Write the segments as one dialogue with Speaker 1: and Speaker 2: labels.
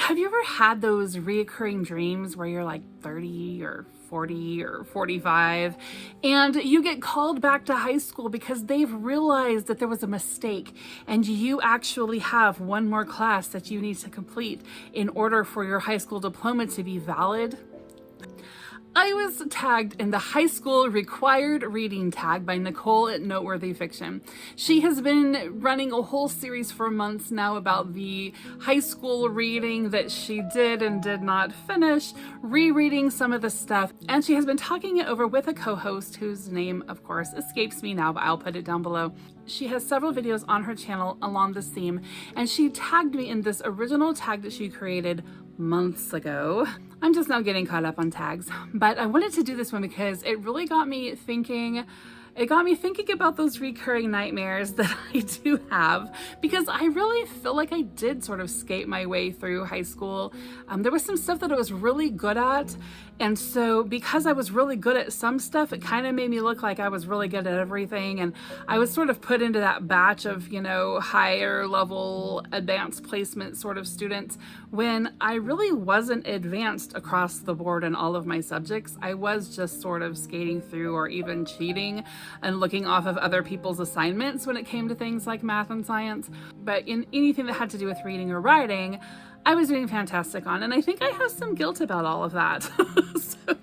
Speaker 1: have you ever had those reoccurring dreams where you're like 30 or 40 or 45 and you get called back to high school because they've realized that there was a mistake and you actually have one more class that you need to complete in order for your high school diploma to be valid? I was tagged in the high school required reading tag by Nicole at Noteworthy Fiction. She has been running a whole series for months now about the high school reading that she did and did not finish, rereading some of the stuff, and she has been talking it over with a co-host whose name, of course, escapes me now, but I'll put it down below. She has several videos on her channel along this theme, and she tagged me in this original tag that she created months ago. I'm just now getting caught up on tags, but I wanted to do this one because it really got me thinking. It got me thinking about those recurring nightmares that I do have, because I really feel like I did sort of skate my way through high school. There was some stuff that I was really good at, and so because I was really good at some stuff, it kind of made me look like I was really good at everything, and I was sort of put into that batch of, you know, higher level advanced placement sort of students when I really wasn't advanced across the board in all of my subjects. I was just sort of skating through or even cheating and looking off of other people's assignments when it came to things like math and science. But in anything that had to do with reading or writing, I was doing fantastic on, and I think I have some guilt about all of that. So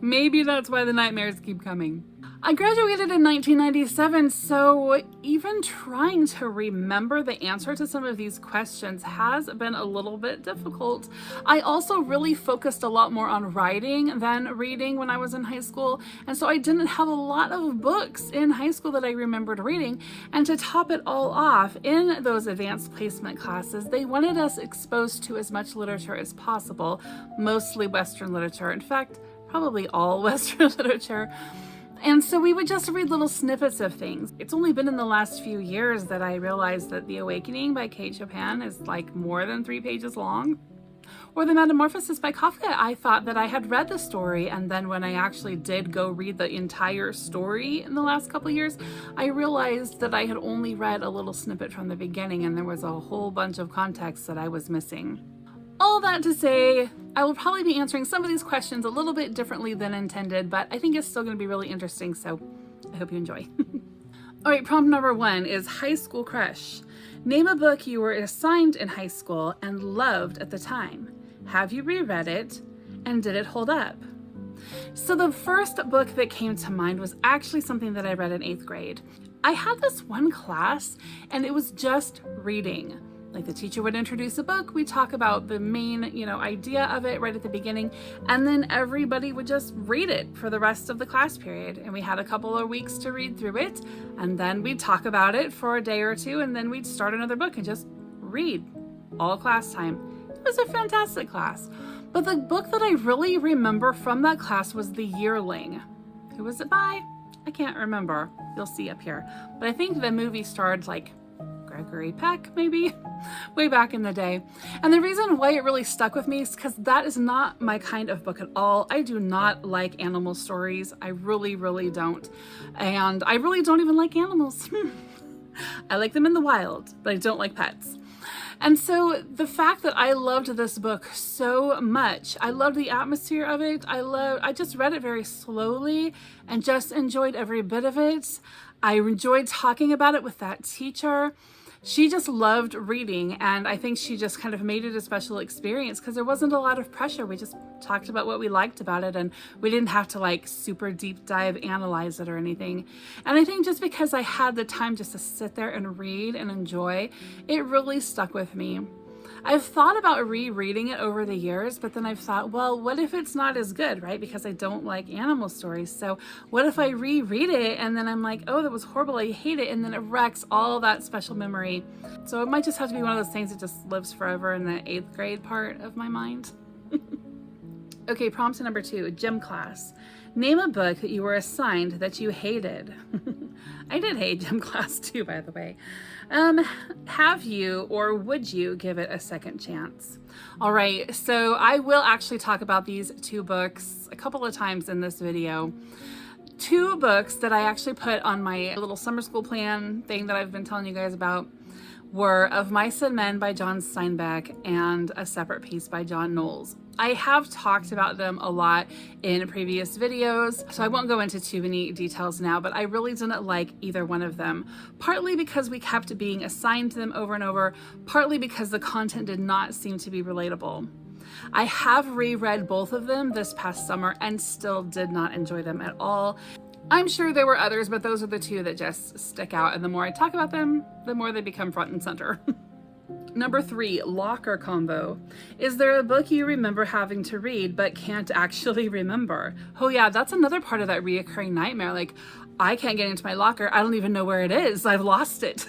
Speaker 1: maybe that's why the nightmares keep coming. I graduated in 1997, so even trying to remember the answer to some of these questions has been a little bit difficult. I also really focused a lot more on writing than reading when I was in high school, and so I didn't have a lot of books in high school that I remembered reading. And to top it all off, in those advanced placement classes, they wanted us exposed to as much literature as possible, mostly Western literature. In fact, probably all Western literature. And so we would just read little snippets of things. It's only been in the last few years that I realized that The Awakening by Kate Chopin is like more than 3 pages long. Or The Metamorphosis by Kafka. I thought that I had read the story, and then when I actually did go read the entire story in the last couple of years, I realized that I had only read a little snippet from the beginning, and there was a whole bunch of context that I was missing. All that to say, I will probably be answering some of these questions a little bit differently than intended, but I think it's still going to be really interesting, so I hope you enjoy. All right, prompt number 1 is high school crush. Name a book you were assigned in high school and loved at the time. Have you reread it, and did it hold up? So the first book that came to mind was actually something that I read in 8th grade. I had this one class, and it was just reading. Like, the teacher would introduce a book, we'd talk about the main, idea of it right at the beginning, and then everybody would just read it for the rest of the class period. And we had a couple of weeks to read through it, and then we'd talk about it for a day or two, and then we'd start another book and just read all class time. It was a fantastic class. But the book that I really remember from that class was The Yearling. Who was it by? I can't remember. You'll see up here. But I think the movie starred Gregory Peck, maybe, way back in the day. And the reason why it really stuck with me is because that is not my kind of book at all. I do not like animal stories. I really, really don't. And I really don't even like animals. I like them in the wild, but I don't like pets. And so the fact that I loved this book so much, I loved the atmosphere of it. I just read it very slowly and just enjoyed every bit of it. I enjoyed talking about it with that teacher. She just loved reading, and I think she just kind of made it a special experience because there wasn't a lot of pressure. We just talked about what we liked about it, and we didn't have to super deep dive analyze it or anything. And I think just because I had the time just to sit there and read and enjoy, it really stuck with me. I've thought about rereading it over the years, but then I've thought, well, what if it's not as good, right? Because I don't like animal stories. So what if I reread it and then I'm like, oh, that was horrible, I hate it, and then it wrecks all that special memory. So it might just have to be one of those things that just lives forever in the 8th grade part of my mind. Okay, prompt number 2, gym class. Name a book that you were assigned that you hated. I did hate gym class too, by the way. Have you or would you give it a second chance? All right, so I will actually talk about these 2 books a couple of times in this video. 2 books that I actually put on my little summer school plan thing that I've been telling you guys about. were Of Mice and Men by John Steinbeck and A Separate Piece by John Knowles. I have talked about them a lot in previous videos, so I won't go into too many details now, but I really didn't like either one of them. Partly because we kept being assigned to them over and over, partly because the content did not seem to be relatable. I have reread both of them this past summer and still did not enjoy them at all. I'm sure there were others, but those are the two that just stick out, and the more I talk about them, the more they become front and center. Number 3, locker combo. Is there a book you remember having to read but can't actually remember? Oh yeah, that's another part of that reoccurring nightmare. Like, I can't get into my locker. I don't even know where it is. I've lost it.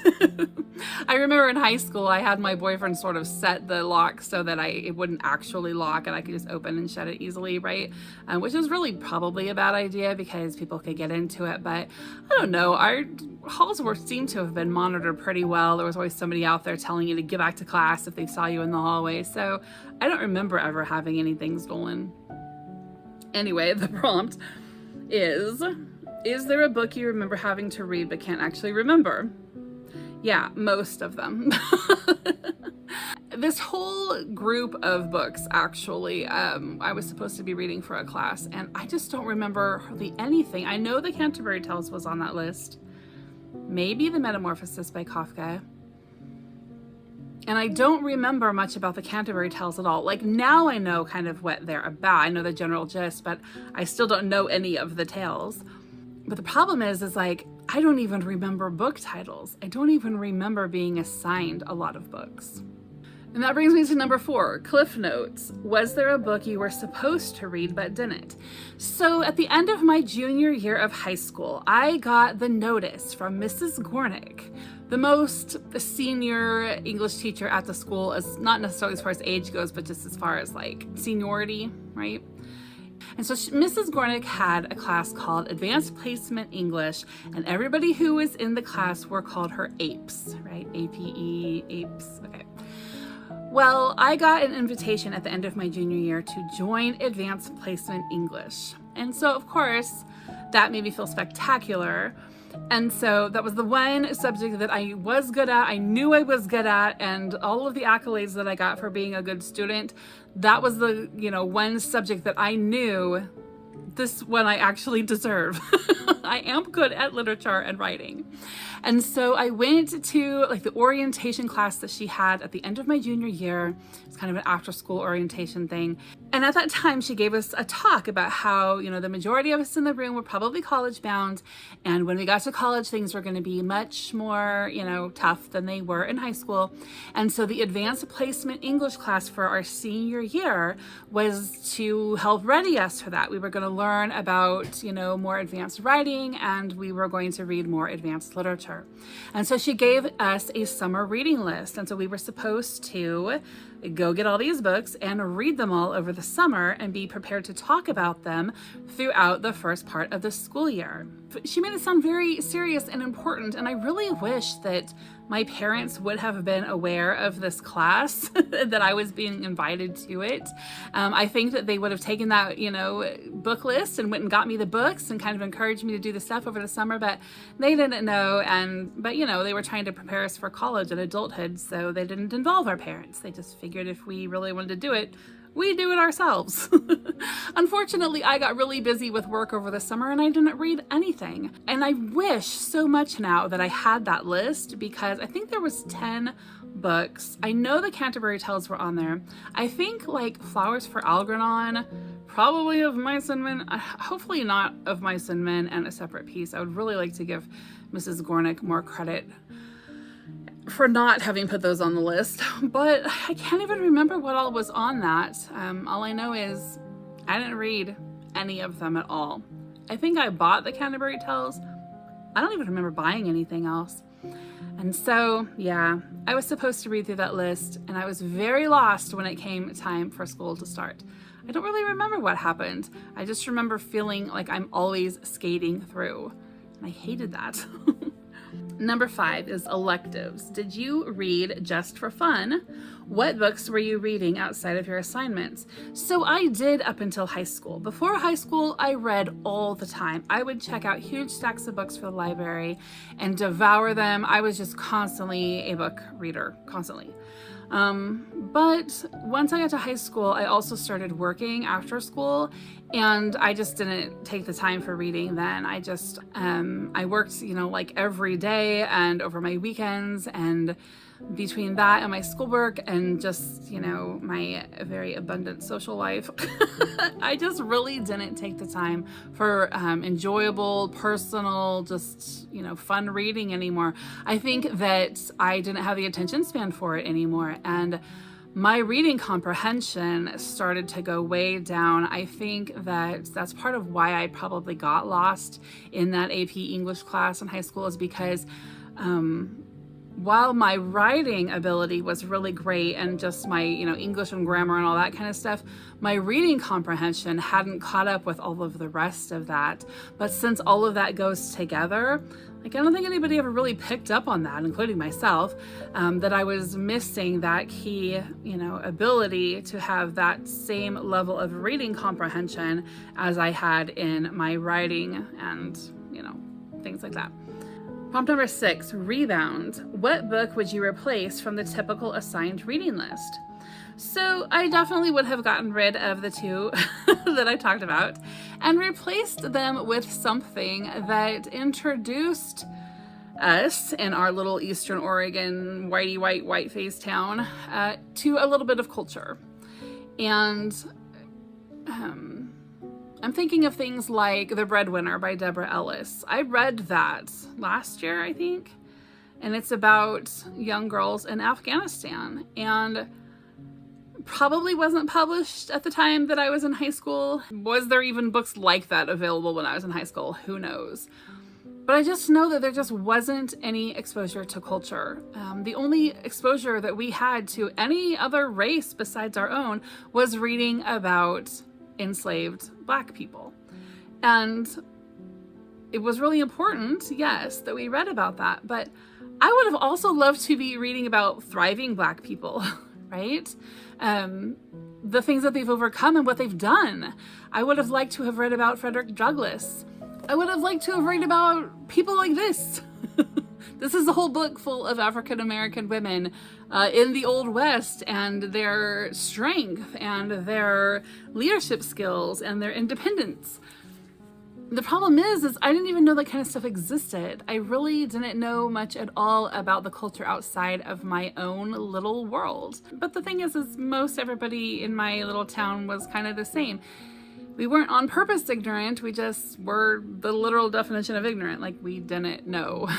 Speaker 1: I remember in high school, I had my boyfriend sort of set the lock so that it wouldn't actually lock and I could just open and shut it easily, right? Which was really probably a bad idea because people could get into it. But I don't know. Our halls seemed to have been monitored pretty well. There was always somebody out there telling you to get back to class if they saw you in the hallway. So I don't remember ever having anything stolen. Anyway, the prompt is there a book you remember having to read but can't actually remember? Yeah, most of them. This whole group of books, actually, I was supposed to be reading for a class, and I just don't remember hardly anything. I know the Canterbury Tales was on that list. Maybe The Metamorphosis by Kafka. And I don't remember much about the Canterbury Tales at all. Like, now I know kind of what they're about. I know the general gist, but I still don't know any of the tales. But the problem is like, I don't even remember book titles. I don't even remember being assigned a lot of books. And that brings me to number 4, CliffNotes. Was there a book you were supposed to read but didn't? So at the end of my junior year of high school, I got the notice from Mrs. Gornick, the most senior English teacher at the school, as not necessarily as far as age goes, but just as far as like seniority, right? And so Mrs. Gornick had a class called Advanced Placement English, and everybody who was in the class were called her APES, right? APE, APES, okay. Well, I got an invitation at the end of my junior year to join Advanced Placement English. And so, of course, that made me feel spectacular. And so that was the one subject that I was good at, I knew I was good at, and all of the accolades that I got for being a good student, that was the, one subject that I knew this one I actually deserve. I am good at literature and writing. And so I went to like the orientation class that she had at the end of my junior year. It's kind of an after school orientation thing. And at that time, she gave us a talk about how, the majority of us in the room were probably college bound. And when we got to college, things were going to be much more, tough than they were in high school. And so the advanced placement English class for our senior year was to help ready us for that. We were going to learn about, more advanced writing, and we were going to read more advanced literature. And so she gave us a summer reading list. And so we were supposed to go get all these books and read them all over the summer and be prepared to talk about them throughout the first part of the school year. She made it sound very serious and important, and I really wish that my parents would have been aware of this class, that I was being invited to it. I think that they would have taken that, book list and went and got me the books and kind of encouraged me to do the stuff over the summer, but they didn't know. But they were trying to prepare us for college and adulthood, so they didn't involve our parents. They just figured if we really wanted to do it, we do it ourselves. Unfortunately, I got really busy with work over the summer and I didn't read anything. And I wish so much now that I had that list, because I think there was 10 books. I know the Canterbury Tales were on there. I think like Flowers for Algernon, probably Of Mice and Men, hopefully not Of Mice and Men and A Separate Piece. I would really like to give Mrs. Gornick more credit for not having put those on the list, but I can't even remember what all was on that. All I know is I didn't read any of them at all. I think I bought the Canterbury Tales. I don't even remember buying anything else. And so, yeah, I was supposed to read through that list, and I was very lost when it came time for school to start. I don't really remember what happened. I just remember feeling like I'm always skating through, and I hated that. Number 5 is electives. Did you read just for fun? What books were you reading outside of your assignments? So I did up until high school. Before high school, I read all the time. I would check out huge stacks of books for the library and devour them. I was just constantly a book reader, constantly. But once I got to high school, I also started working after school, and I just didn't take the time for reading then. I worked, like every day and over my weekends, and between that and my schoolwork and just, my very abundant social life, I just really didn't take the time for enjoyable, personal, just, fun reading anymore. I think that I didn't have the attention span for it anymore. And my reading comprehension started to go way down. I think that that's part of why I probably got lost in that AP English class in high school, is because while my writing ability was really great and just my, English and grammar and all that kind of stuff, my reading comprehension hadn't caught up with all of the rest of that. But since all of that goes together, I don't think anybody ever really picked up on that, including myself, that I was missing that key, ability to have that same level of reading comprehension as I had in my writing and, things like that. Prompt number 6, rebound. What book would you replace from the typical assigned reading list? So I definitely would have gotten rid of the 2 that I talked about and replaced them with something that introduced us in our little Eastern Oregon white-faced town to a little bit of culture. And I'm thinking of things like The Breadwinner by Deborah Ellis. I read that last year, I think, and it's about young girls in Afghanistan, and probably wasn't published at the time that I was in high school. Was there even books like that available when I was in high school? Who knows? But I just know that there just wasn't any exposure to culture. The only exposure that we had to any other race besides our own was reading about enslaved Black people. And it was really important, yes, that we read about that, but I would have also loved to be reading about thriving Black people, right? The things that they've overcome and what they've done. I would have liked to have read about Frederick Douglass. I would have liked to have read about people like this. This is a whole book full of African American women in the Old West, and their strength and their leadership skills and their independence. The problem is I didn't even know that kind of stuff existed. I really didn't know much at all about the culture outside of my own little world. But the thing is most everybody in my little town was kind of the same. We weren't on purpose ignorant, we just were the literal definition of ignorant. Like, we didn't know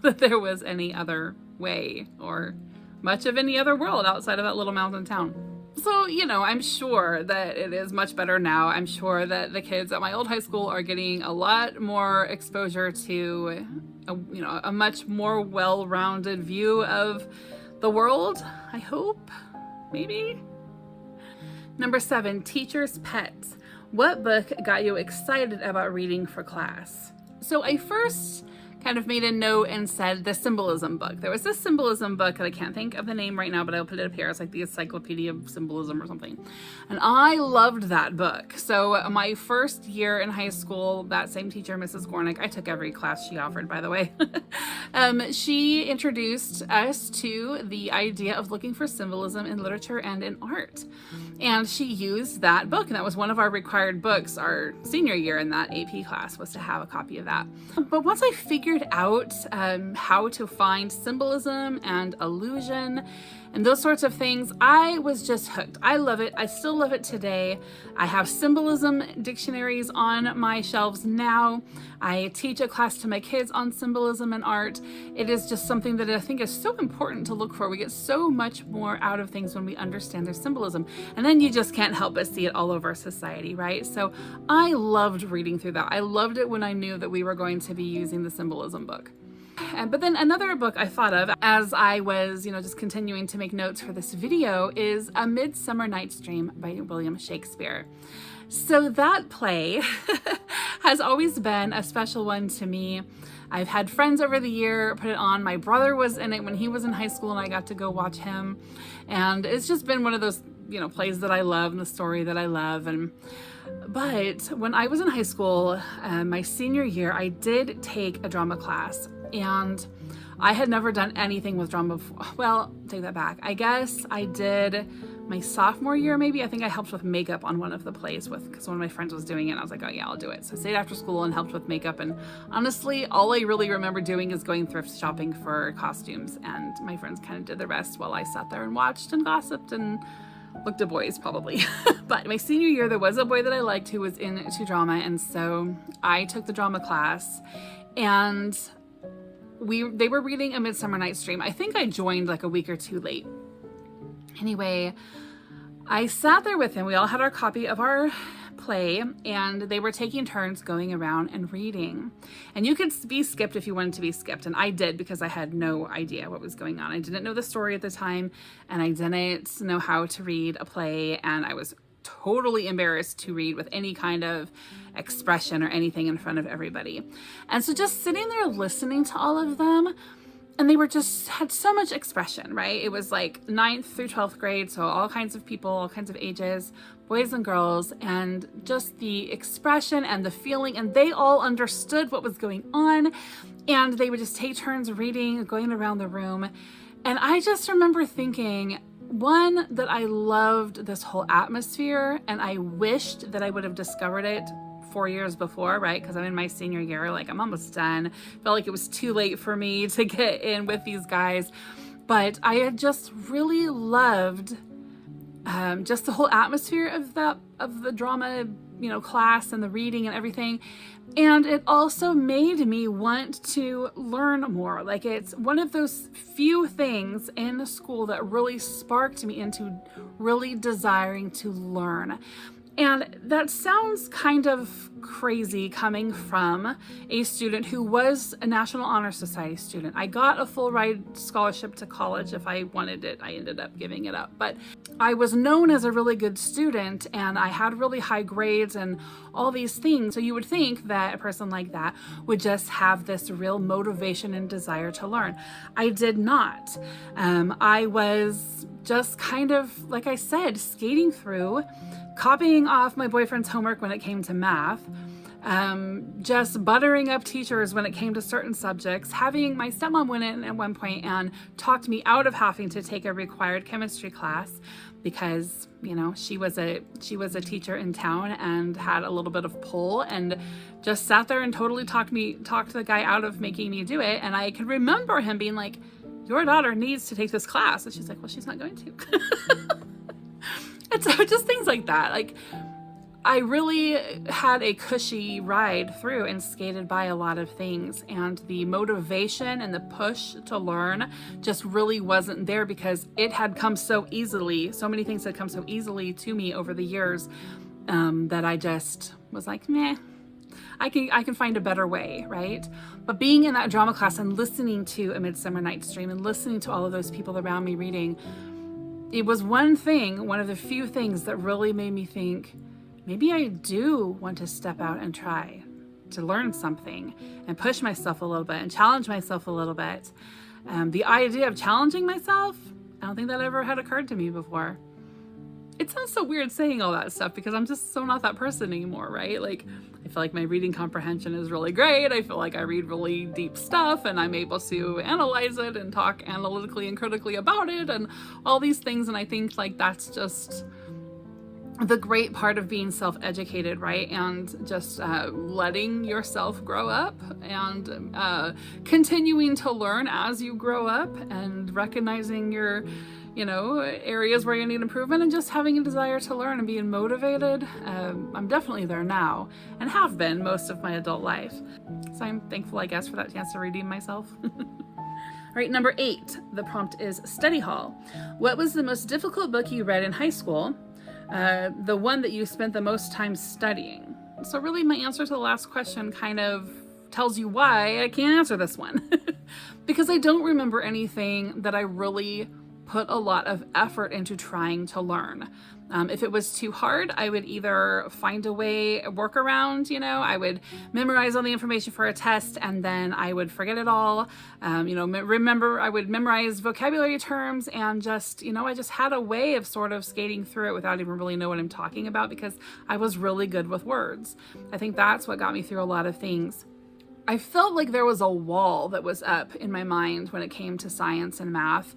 Speaker 1: that there was any other way or much of any other world outside of that little mountain town. So, I'm sure that it is much better now. I'm sure that the kids at my old high school are getting a lot more exposure to a much more well-rounded view of the world, I hope, maybe. Number 7, teacher's pets. What book got you excited about reading for class? So I first kind of made a note and said the symbolism book. There was this symbolism book that I can't think of the name right now, but I'll put it up here. It's like the Encyclopedia of Symbolism or something. And I loved that book. So my first year in high school, that same teacher, Mrs. Gornick, I took every class she offered, by the way. She introduced us to the idea of looking for symbolism in literature and in art. And she used that book, and that was one of our required books our senior year in that AP class, was to have a copy of that. But once I figured out how to find symbolism and allusion and those sorts of things, I was just hooked. I love it. I still love it today. I have symbolism dictionaries on my shelves now. I teach a class to my kids on symbolism and art. It is just something that I think is so important to look for. We get so much more out of things when we understand their symbolism. And then you just can't help but see it all over society, right? So I loved reading through that. I loved it when I knew that we were going to be using the symbolism book. But then another book I thought of as I was, just continuing to make notes for this video is A Midsummer Night's Dream by William Shakespeare. So that play has always been a special one to me. I've had friends over the year put it on. My brother was in it when he was in high school and I got to go watch him. And it's just been one of those, plays that I love and the story that I love. But when I was in high school, my senior year, I did take a drama class, and I had never done anything with drama before. Well, take that back. I guess I did my sophomore year, maybe. I think I helped with makeup on one of the plays because one of my friends was doing it. And I was like, oh yeah, I'll do it. So I stayed after school and helped with makeup. And honestly, all I really remember doing is going thrift shopping for costumes. And my friends kind of did the rest while I sat there and watched and gossiped and looked at boys, probably. But my senior year, there was a boy that I liked who was into drama. And so I took the drama class, and they were reading A Midsummer Night's Dream. I think I joined like a week or two late. Anyway, I sat there with him. We all had our copy of our play, and they were taking turns going around and reading. And you could be skipped if you wanted to be skipped. And I did, because I had no idea what was going on. I didn't know the story at the time, and I didn't know how to read a play. And I was totally embarrassed to read with any kind of expression or anything in front of everybody. And so just sitting there listening to all of them, and they had so much expression, right? It was like 9th through 12th grade, so all kinds of people, all kinds of ages, boys and girls, and just the expression and the feeling, and they all understood what was going on, and they would just take turns reading, going around the room. And I just remember thinking, one, that I loved this whole atmosphere, and I wished that I would have discovered it 4 years before, right? Because I'm in my senior year, like I'm almost done. Felt like it was too late for me to get in with these guys. But I had just really loved just the whole atmosphere of the drama, class and the reading and everything. And it also made me want to learn more. Like, it's one of those few things in the school that really sparked me into really desiring to learn. And that sounds kind of crazy coming from a student who was a National Honor Society student. I got a full ride scholarship to college if I wanted it. I ended up giving it up. But I was known as a really good student, and I had really high grades and all these things. So you would think that a person like that would just have this real motivation and desire to learn. I did not. I was just kind of, like I said, skating through, copying off my boyfriend's homework when it came to math, just buttering up teachers when it came to certain subjects. Having my stepmom went in at one point and talked me out of having to take a required chemistry class because, she was a teacher in town and had a little bit of pull, and just sat there and totally talked the guy out of making me do it. And I can remember him being like, "Your daughter needs to take this class." And she's like, "Well, she's not going to." And so just things like that. Like, I really had a cushy ride through and skated by a lot of things, and the motivation and the push to learn just really wasn't there because it had come so easily. So many things had come so easily to me over the years that I just was like, meh, I can find a better way, right? But being in that drama class and listening to A Midsummer Night's Dream and listening to all of those people around me reading, it was one of the few things that really made me think, maybe I do want to step out and try to learn something and push myself a little bit and challenge myself a little bit. The idea of challenging myself, I don't think that ever had occurred to me before. It sounds so weird saying all that stuff because I'm just so not that person anymore, right? Like, I feel like my reading comprehension is really great. I feel like I read really deep stuff and I'm able to analyze it and talk analytically and critically about it and all these things. And I think like that's just the great part of being self-educated, right? And just letting yourself grow up and continuing to learn as you grow up and recognizing your areas where you need improvement and just having a desire to learn and being motivated. I'm definitely there now and have been most of my adult life. So I'm thankful, I guess, for that chance to redeem myself. All right, number 8, the prompt is study hall. What was the most difficult book you read in high school? The one that you spent the most time studying. So really my answer to the last question kind of tells you why I can't answer this one. Because I don't remember anything that I really put a lot of effort into trying to learn. If it was too hard, I would either find a way, work around, I would memorize all the information for a test and then I would forget it all. I would memorize vocabulary terms and just, I just had a way of sort of skating through it without even really know what I'm talking about because I was really good with words. I think that's what got me through a lot of things. I felt like there was a wall that was up in my mind when it came to science and math.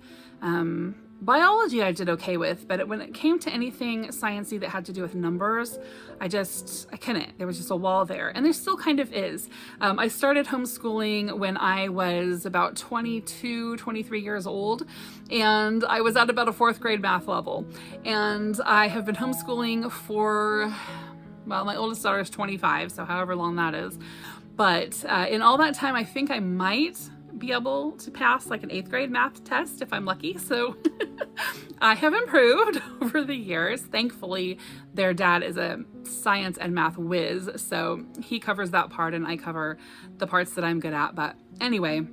Speaker 1: Biology I did okay with, but when it came to anything sciencey that had to do with numbers, I couldn't. There was just a wall there, and there still kind of is. I started homeschooling when I was about 22, 23 years old, and I was at about a 4th grade math level. And I have been homeschooling for, my oldest daughter is 25, so however long that is. But in all that time, I think I might be able to pass like an 8th grade math test if I'm lucky. So I have improved over the years. Thankfully, their dad is a science and math whiz, so he covers that part and I cover the parts that I'm good at. But anyway,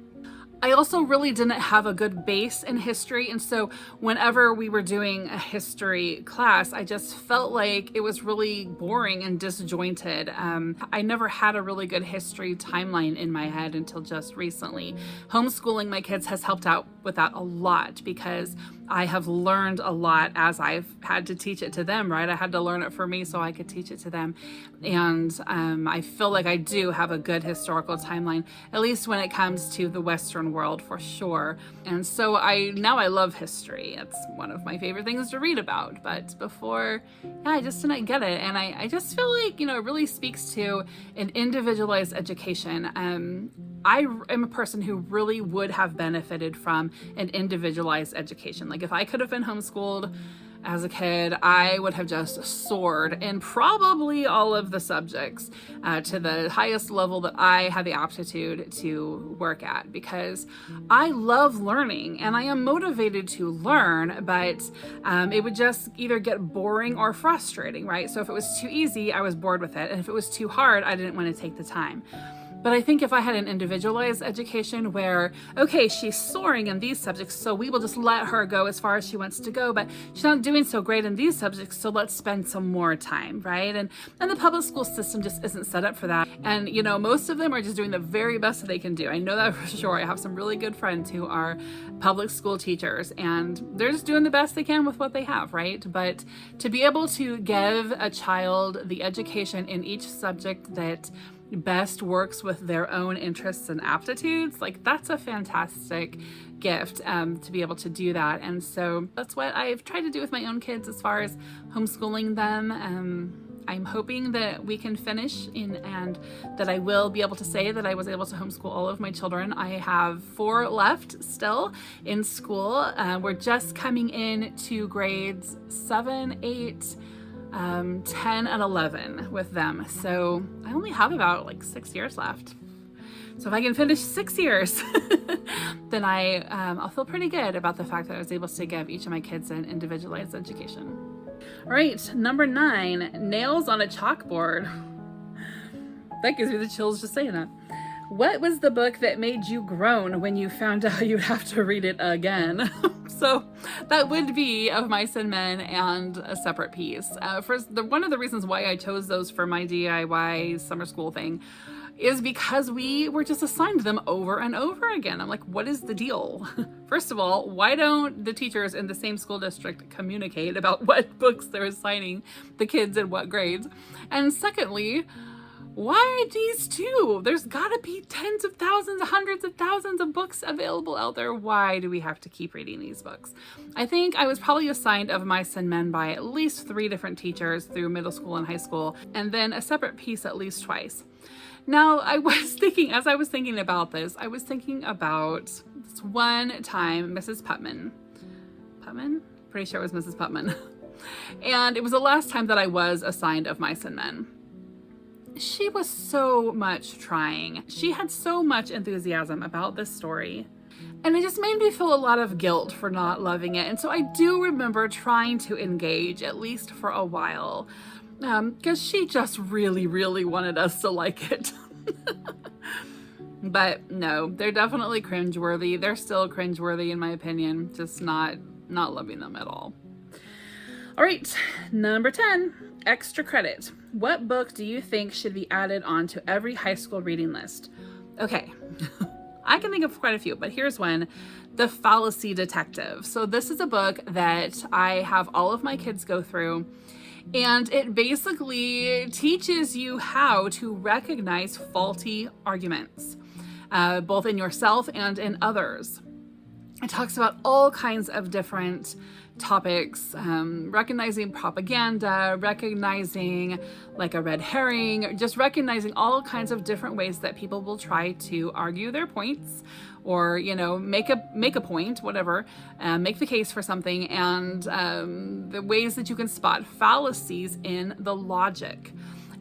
Speaker 1: I also really didn't have a good base in history, and so whenever we were doing a history class, I just felt like it was really boring and disjointed. I never had a really good history timeline in my head until just recently. Homeschooling my kids has helped out with that a lot because I have learned a lot as I've had to teach it to them, right? I had to learn it for me so I could teach it to them. And I feel like I do have a good historical timeline, at least when it comes to the Western world for sure. And so I love history. It's one of my favorite things to read about. But before, I just didn't get it. And I just feel like, it really speaks to an individualized education. I am a person who really would have benefited from an individualized education. Like if I could have been homeschooled as a kid, I would have just soared in probably all of the subjects to the highest level that I had the aptitude to work at, because I love learning and I am motivated to learn, but it would just either get boring or frustrating, right? So if it was too easy, I was bored with it. And if it was too hard, I didn't want to take the time. But I think if I had an individualized education where, okay, she's soaring in these subjects, so we will just let her go as far as she wants to go, but she's not doing so great in these subjects, so let's spend some more time, right? And the public school system just isn't set up for that. And, most of them are just doing the very best that they can do. I know that for sure. I have some really good friends who are public school teachers, and they're just doing the best they can with what they have, right? But to be able to give a child the education in each subject that best works with their own interests and aptitudes, like that's a fantastic gift to be able to do that. And so that's what I've tried to do with my own kids as far as homeschooling them. I'm hoping that we can finish and that I will be able to say that I was able to homeschool all of my children. I have 4 left still in school. We're just coming into grades 7, 8, 10 and 11 with them. So I only have about 6 years left. So if I can finish 6 years, then I'll feel pretty good about the fact that I was able to give each of my kids an individualized education. All right, number 9, nails on a chalkboard. That gives me the chills just saying that. What was the book that made you groan when you found out you'd have to read it again? So that would be Of Mice and Men and A Separate Piece. One of the reasons why I chose those for my DIY summer school thing is because we were just assigned them over and over again. I'm like, what is the deal? First of all, why don't the teachers in the same school district communicate about what books they're assigning the kids in what grades? And secondly, why are these 2? There's gotta be tens of thousands, hundreds of thousands of books available out there. Why do we have to keep reading these books? I think I was probably assigned Of Mice and Men by at least 3 different teachers through middle school and high school, and then A Separate Piece at least twice. Now, as I was thinking about this, I was thinking about this one time, Mrs. Putman? Pretty sure it was Mrs. Putman. And it was the last time that I was assigned Of Mice and Men. She was so much trying. She had so much enthusiasm about this story. And it just made me feel a lot of guilt for not loving it. And so I do remember trying to engage, at least for a while, because she just really, really wanted us to like it. But no, they're definitely cringeworthy. They're still cringeworthy in my opinion, just not not loving them at all. All right, number 10, extra credit. What book do you think should be added onto every high school reading list? Okay, I can think of quite a few, but here's one, The Fallacy Detective. So this is a book that I have all of my kids go through, and it basically teaches you how to recognize faulty arguments, both in yourself and in others. It talks about all kinds of different topics, recognizing propaganda, recognizing like a red herring, just recognizing all kinds of different ways that people will try to argue their points, or, you know, make a point, whatever, make the case for something, and the ways that you can spot fallacies in the logic.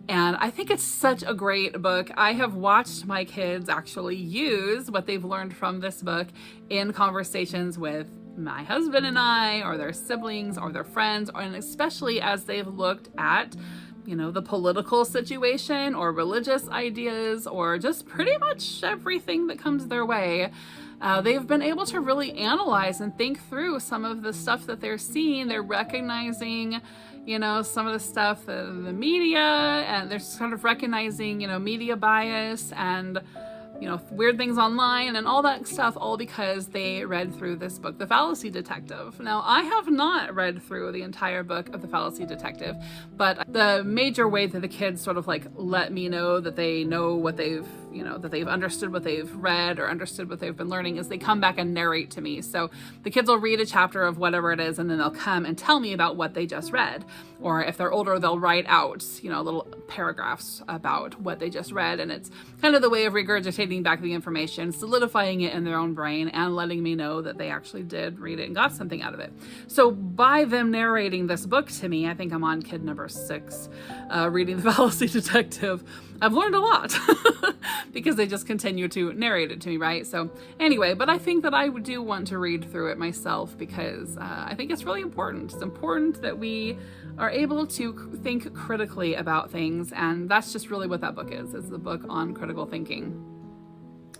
Speaker 1: And I think it's such a great book. I have watched my kids actually use what they've learned from this book in conversations with my husband and I, or their siblings, or their friends, and especially as they've looked at, you know, the political situation, or religious ideas, or just pretty much everything that comes their way. They've been able to really analyze and think through some of the stuff that they're seeing. They're recognizing, you know, some of the stuff, the media, and they're sort of recognizing, you know, media bias and, you know, weird things online and all that stuff, all because they read through this book, The Fallacy Detective. Now, I have not read through the entire book of The Fallacy Detective, but the major way that the kids sort of like let me know that they know what they've, you know, that they've understood what they've read or understood what they've been learning is they come back and narrate to me. So the kids will read a chapter of whatever it is, and then they'll come and tell me about what they just read. Or if they're older, they'll write out, you know, little paragraphs about what they just read. And it's kind of the way of regurgitating back the information, solidifying it in their own brain, and letting me know that they actually did read it and got something out of it. So by them narrating this book to me, I think I'm on kid number 6, reading The Fallacy Detective, I've learned a lot because they just continue to narrate it to me, right? So anyway, but I think that I do want to read through it myself because I think it's really important. It's important that we are able to think critically about things, and that's just really what that book is. It's a book on critical thinking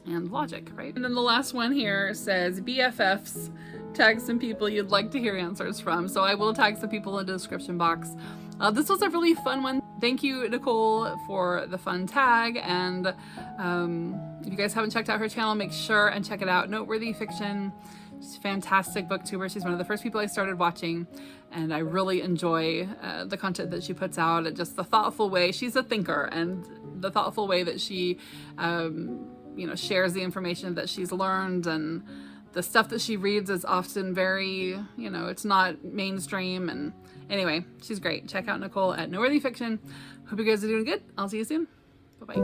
Speaker 1: and logic, right? And then the last one here says BFFs, tag some people you'd like to hear answers from. So I will tag some people in the description box. This was a really fun one. Thank you, Nicole, for the fun tag. And if you guys haven't checked out her channel, make sure and check it out. Noteworthy Fiction. She's a fantastic booktuber. She's one of the first people I started watching, and I really enjoy the content that she puts out, and just the thoughtful way. She's a thinker, and the thoughtful way that she you know, shares the information that she's learned, and the stuff that she reads is often very, you know, it's not mainstream. And anyway, she's great. Check out Nicole at Noteworthy Fiction. Hope you guys are doing good. I'll see you soon. Bye-bye.